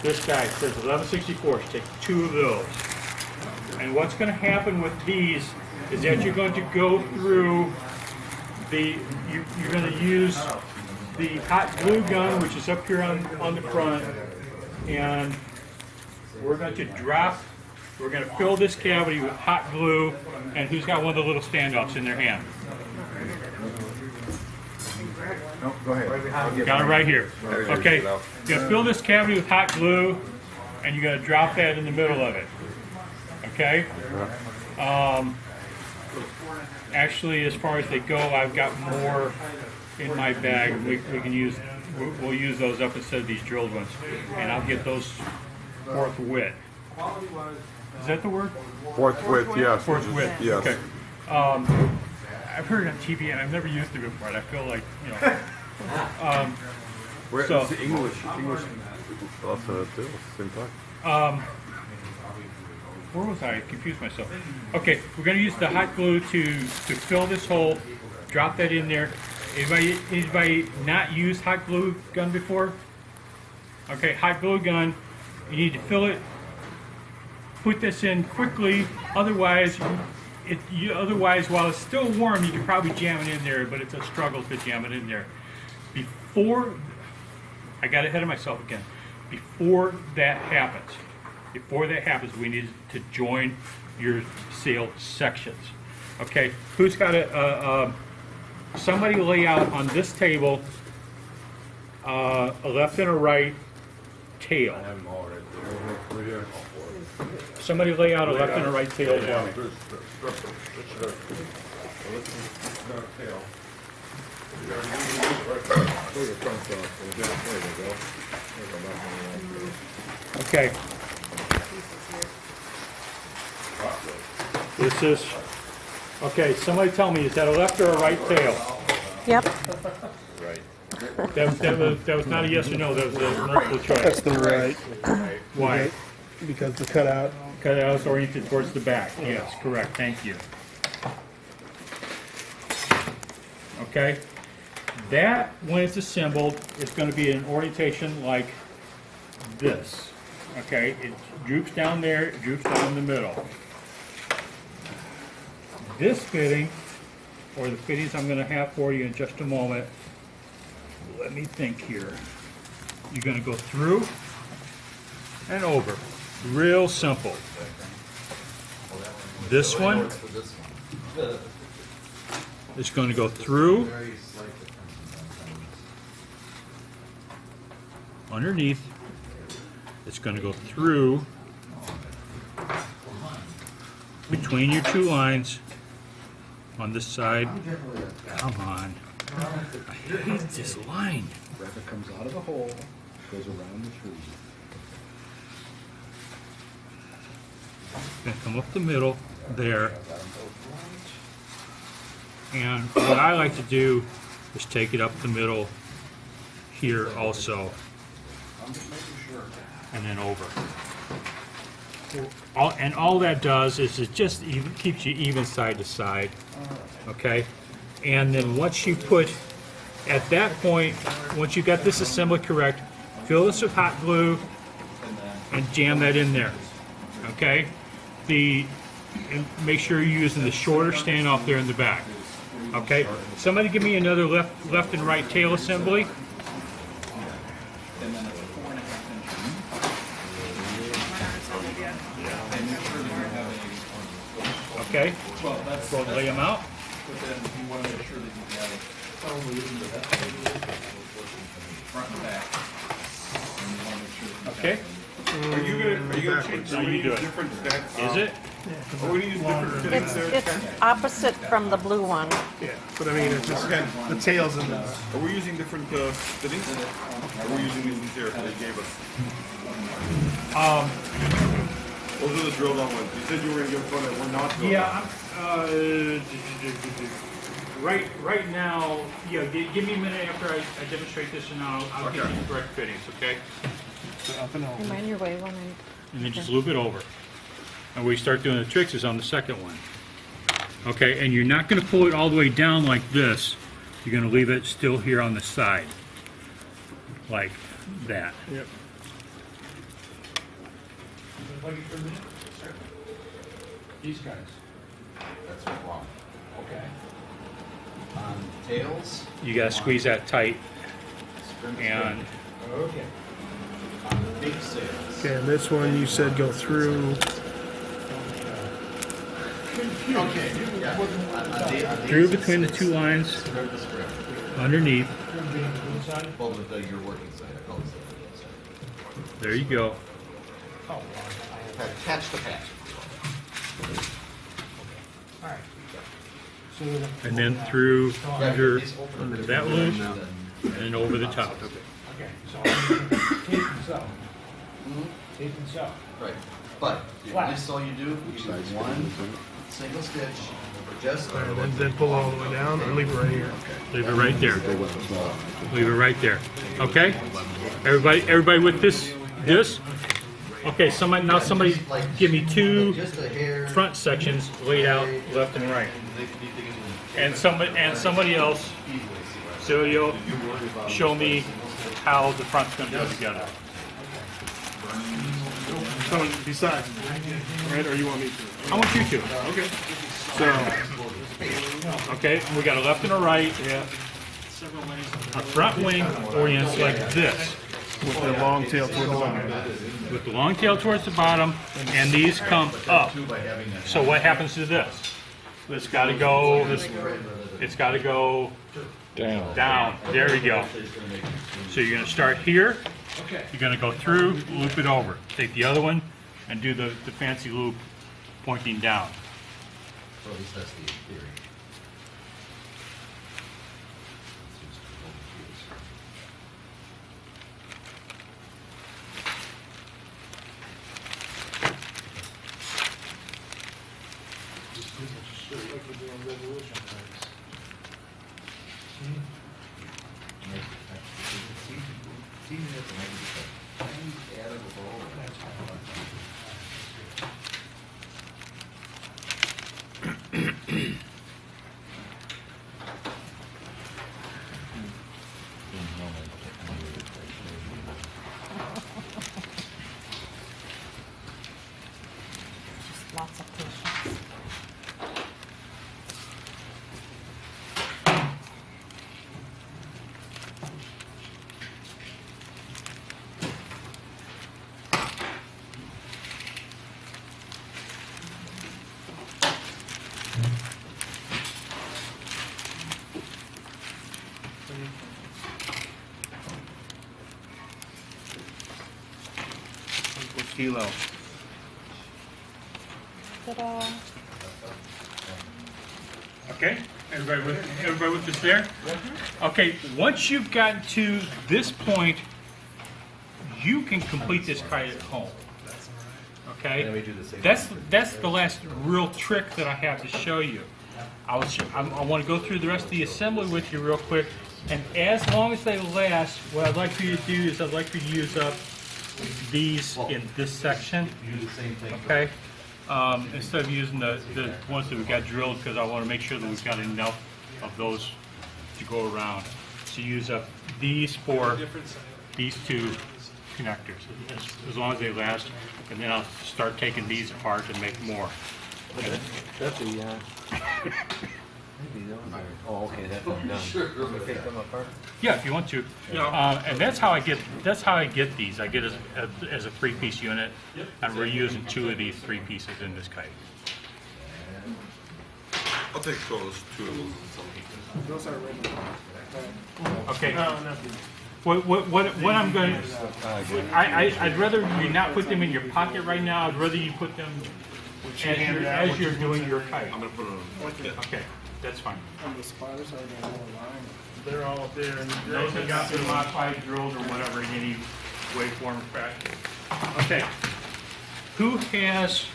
this guy says 11/64. Take 2 of those. And what's going to happen with these is that you're going to go through you're going to use the hot glue gun, which is up here on the front, and we're going to fill this cavity with hot glue, and who's got one of the little standoffs in their hand? No, go ahead. Got it right here. Okay, you're going to fill this cavity with hot glue, and you're going to drop that in the middle of it. Okay? Actually, as far as they go, I've got more in my bag. We'll use those up instead of these drilled ones, and I'll get those forthwith. Is that the word? Forthwith, yes. Forthwith. Yes. Okay. I've heard it on TV, and I've never used it before. And I feel like, you know. Where so, is the English also too, same time. Where was I? I confused myself. Okay, we're going to use the hot glue to fill this hole. Drop that in there. Anybody not used hot glue gun before? Okay, hot glue gun. You need to fill it. Put this in quickly. Otherwise, while it's still warm, you can probably jam it in there, but it's a struggle to jam it in there. I got ahead of myself again. Before that happens, we need to join your sail sections. Okay, who's got somebody lay out on this table a left and a right tail. Somebody lay out a left and a right tail for me. Okay. This is, okay, somebody tell me, is that a left or a right tail? Yep. That was not a yes or no, that was a multiple choice. That's the right. Why? Because the cutout. Cutout is oriented towards the back. Yes, correct, thank you. Okay, that, when it's assembled, is going to be an orientation like this. Okay, it droops down there, it droops down the middle. This fitting, or the fittings I'm going to have for you in just a moment, let me think here. You're going to go through and over. Real simple. This one is going to go through, underneath. It's going to go through between your 2 lines on this side. Come on. I hate this line. Rabbit comes out of the hole, goes around the tree. Going to come up the middle there. And what I like to do is take it up the middle here also. And then over. All that does is it just keeps you even side to side. Okay? And then once you put, at that point, once you got this assembly correct, fill this with hot glue and jam that in there. Okay? And make sure you're using the shorter standoff there in the back. Okay? Somebody give me another left and right tail assembly. Okay, so lay them out. Okay. Are you gonna change How you do it? different specs? Is it? Are we gonna use different fittings there? It's opposite from the blue one. Yeah, but I mean, it's just the tails in the. Are we using different fittings? Or are we using these here that they gave us? Those are the drilled on ones. You said you were gonna give one that we're not drilled on. Yeah, right now, yeah, give me a minute after I demonstrate this and I'll get you the correct fittings, okay? Up and over. Mind your way when And then just loop it over. And we start doing the tricks is on the second one. Okay, and you're not going to pull it all the way down like this. You're going to leave it still here on the side. Like that. Yep. If I could turn it in? These guys. That's wrong. Okay. On tails, You gotta squeeze that tight scrim to and, scrim. okay. On the big sails. Okay, and this one you said go through. Okay, yeah. On Through these, between the it's two lines, scrim to scrim. underneath. Well, with your working side, I call it the working side. There you go. Catch the patch. And then through under These open a bit that more loop than- and then over the top. Okay, so I'm gonna tape and sew. Tape and sew. Right, but Flat. this is all you do, you do one single stitch for just. And then pull all the way down, or leave it right here. Leave it right there. Leave it right there. Okay? Everybody with this? Okay, somebody give me two Just a hair. front sections laid out left and right. And somebody else, so you'll show me how the front's gonna go together. Someone decide, right? Or you want me to? I want you to. Okay. So, Okay, we got a left and a right. yeah, A front wing orients like this, with the long tail toward the bottom. with the long tail towards the bottom, and these come up. So what happens to this? It's got to go. It's got to go Down. down. There we go. So you're going to start here. You're going to go through, loop it over. Take the other one, and do the fancy loop pointing down. So at least that's the theory. Just lots of patience. Kilo. Ta-da. Okay, everybody with us there? Okay, once you've gotten to this point, you can complete this kite at home. Okay? That's the last real trick that I have to show you. I want to go through the rest of the assembly with you real quick, and as long as they last, what I'd like for you to do is I'd like for you to use up these in this section. Use the same thing. Okay, instead of using the ones that we got drilled, because I want to make sure that we've got enough of those to go around. So use up these for these two connectors, as long as they last, and then I'll start taking these apart and make more. That's a, oh, okay, that's one done. Can we take them apart? Yeah, if you want to. And that's how I get these. I get as a 3-piece unit, and we're using 2 of these 3 pieces in this kite. I'll take those two of those. Those are ready. Okay. No, nothing. What I'm going to, I'd rather you not put them in your pocket right now. I'd rather you put them as you're doing your kite. I'm gonna put it on. Okay, that's fine. On the spotters are the whole line. They're all up there. And Those have got been modified, drilled, or whatever in any way, form, or fashion. Okay. Who has,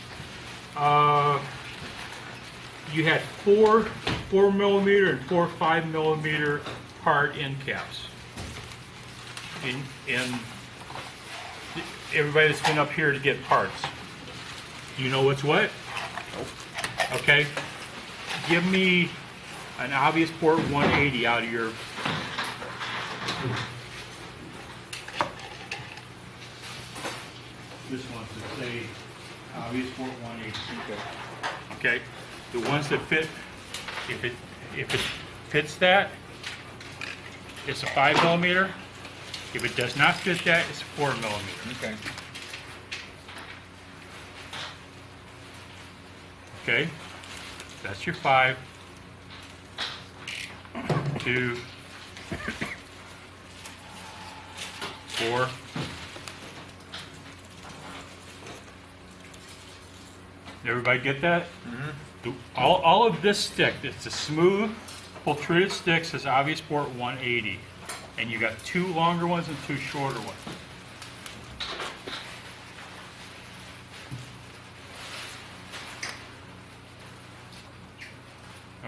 you had 4 4mm and 4 5mm part end caps. In everybody that's been up here to get parts. Do you know what's what? Okay. Give me an obvious port 180 out of your. This one to say obvious port 180. Okay, the ones that fit, if it fits that, it's a 5mm. If it does not fit that, it's a 4mm. Okay. Okay, that's your 5, 2, 4. Everybody get that? All of this stick, it's a smooth, pultruded stick, says obvious port 180. And you got 2 longer ones and 2 shorter ones.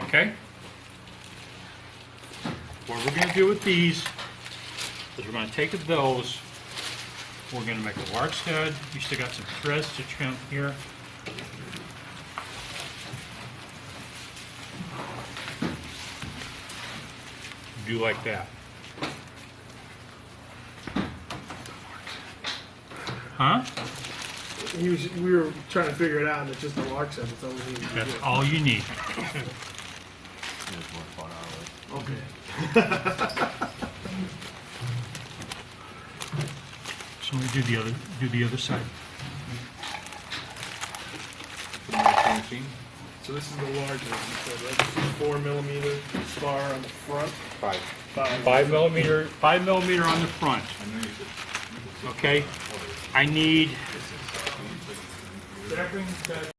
Okay? What we're going to do with these is we're going to take those, we're going to make a lark stud. You still got some threads to trim here. Do like that. Huh? We were trying to figure it out, and it's just a lark set. That's all we need. That's all you need. Okay. So we do the other side. So this is the larger one, you said, right? This is 4mm spar on the front. 5mm on the front. Okay, I need. That brings that.